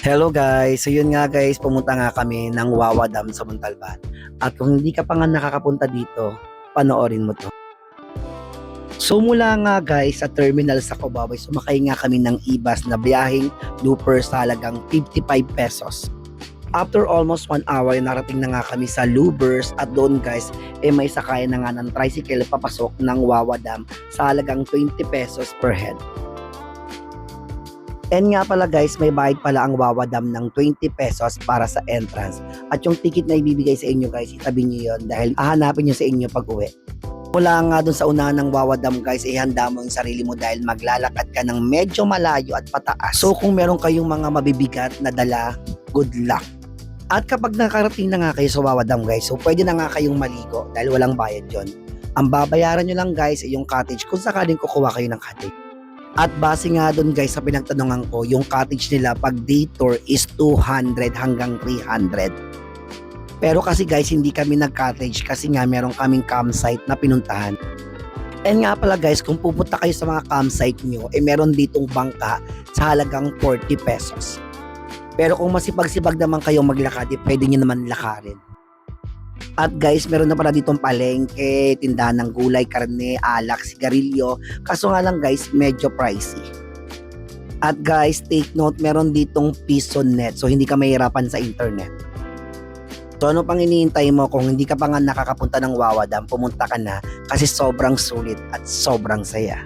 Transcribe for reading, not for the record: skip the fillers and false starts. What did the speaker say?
Hello guys, so yun nga guys, pumunta nga kami ng Wawa Dam sa Montalban. At kung hindi ka pa nga nakakapunta dito, panoorin mo to. So mula nga guys sa terminal sa Cubao, sumakay nga kami ng ibas na biyaheng looper sa halagang 55 pesos. After almost 1 hour, narating na nga kami sa Lubers at doon guys, may sakay na nga ng tricycle papasok ng Wawa Dam sa halagang 20 pesos per head. And nga pala guys, may bayad pala ang Wawa Dam ng 20 pesos para sa entrance. At yung ticket na ibibigay sa inyo guys, itabi nyo yun dahil hahanapin nyo sa inyo pag uwi. Mula nga dun sa unahan ng Wawa Dam guys, ihanda mo yung sarili mo dahil maglalakad ka ng medyo malayo at pataas. So kung meron kayong mga mabibigat na dala, good luck. At kapag nakarating na nga kayo sa Wawa Dam guys, so pwede na nga kayong maligo dahil walang bayad yon. Ang babayaran nyo lang guys ay yung cottage kung sakaling kukuha kayo ng cottage. At base nga dun guys sa pinagtanungan ko, yung cottage nila pag day tour is 200 hanggang 300. Pero kasi guys, hindi kami nag-cottage kasi nga meron kaming campsite na pinuntahan. And nga pala guys, kung pupunta kayo sa mga campsite nyo, meron ditong bangka sa halagang 40 pesos. Pero kung masipag-sipag naman kayo maglakad, pwede nyo naman lakarin. At guys, meron na pala ditong palengke, tindahan ng gulay, karne, alak, sigarilyo. Kaso nga lang guys, medyo pricey. At guys, take note, meron ditong piso net. So hindi ka mahirapan sa internet. So ano pang iniintay mo kung hindi ka pa nga nakakapunta ng Wawa Dam, pumunta ka na kasi sobrang sulit at sobrang saya.